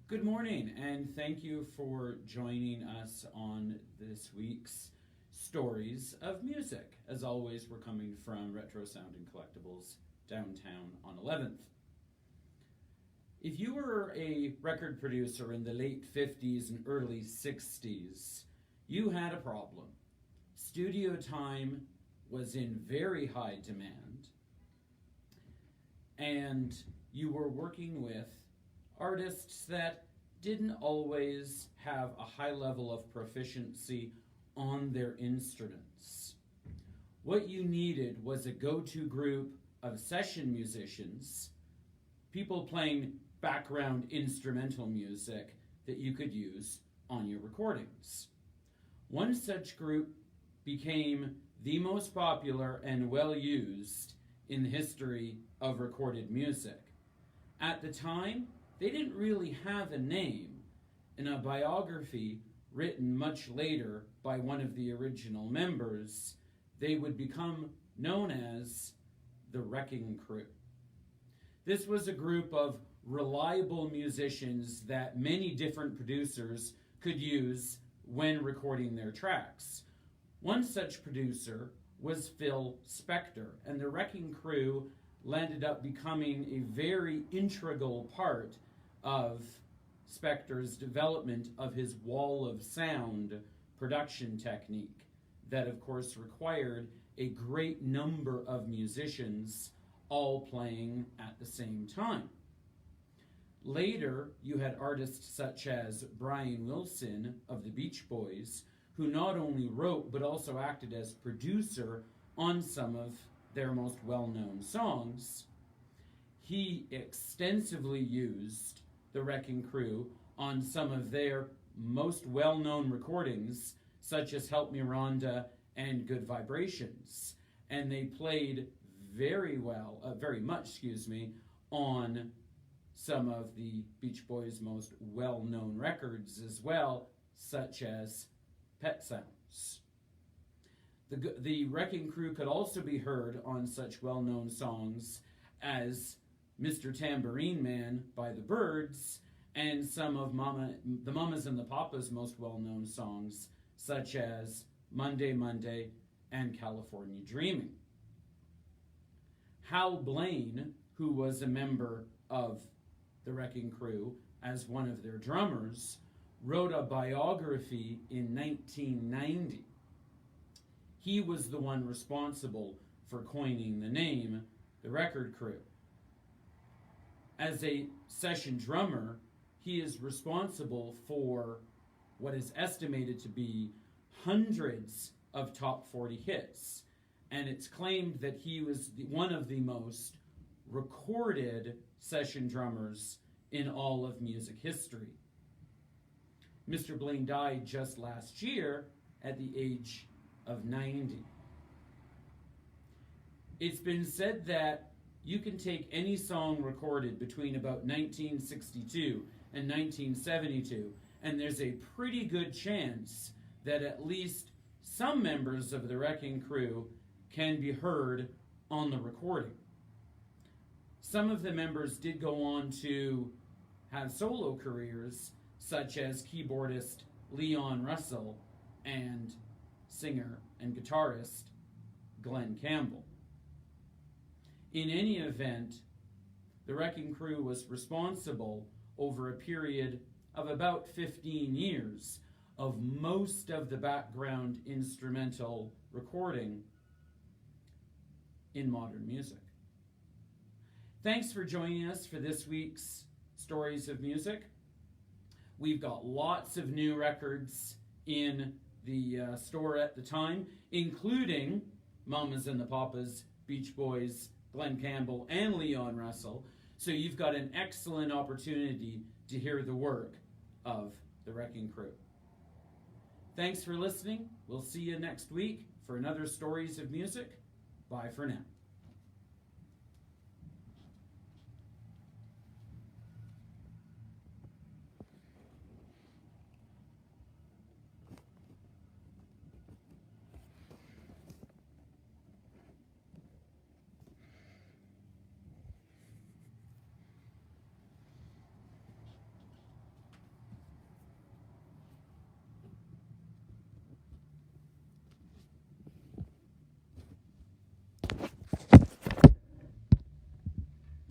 Good morning, and thank you for joining us on this week's Stories of Music. As always, we're coming from Retro Sound and Collectibles downtown on 11th. If you were a record producer in the late 50s and early 60s, you had a problem. Studio time was in very high demand, and you were working with artists that didn't always have a high level of proficiency on their instruments. What you needed was a go-to group of session musicians, people playing background instrumental music that you could use on your recordings. One such group became the most popular and well-used in the history of recorded music. At the time, they didn't really have a name. In a biography written much later by one of the original members, they would become known as the Wrecking Crew. This was a group of reliable musicians that many different producers could use when recording their tracks. One such producer was Phil Spector, and the Wrecking Crew ended up becoming a very integral part of Spector's development of his wall of sound production technique that, of course, required a great number of musicians all playing at the same time. Later, you had artists such as Brian Wilson of the Beach Boys, who not only wrote but also acted as producer on some of their most well-known songs. He extensively used the Wrecking Crew on some of their most well-known recordings, such as Help Me Rhonda and Good Vibrations. And they played very much, on some of the Beach Boys' most well-known records as well, such as Pet Sounds. The Wrecking Crew could also be heard on such well-known songs as Mr. Tambourine Man by the Byrds and some of the Mamas and the Papas' most well-known songs, such as Monday, Monday and California Dreaming. Hal Blaine, who was a member of the Wrecking Crew as one of their drummers, wrote a biography in 1990. He was the one responsible for coining the name, the Record Crew. As a session drummer, he is responsible for what is estimated to be hundreds of top 40 hits, and it's claimed that he was one of the most recorded session drummers in all of music history. Mr. Blaine died just last year at the age of 90. It's been said that you can take any song recorded between about 1962 and 1972, and there's a pretty good chance that at least some members of the Wrecking Crew can be heard on the recording. Some of the members did go on to have solo careers, such as keyboardist Leon Russell and singer and guitarist Glenn Campbell. In any event, the Wrecking Crew was responsible over a period of about 15 years of most of the background instrumental recording in modern music. Thanks for joining us for this week's Stories of Music. We've got lots of new records in the store at the time, including Mamas and the Papas, Beach Boys, Glenn Campbell, and Leon Russell. So you've got an excellent opportunity to hear the work of the Wrecking Crew. Thanks for listening. We'll see you next week for another Stories of Music. Bye for now.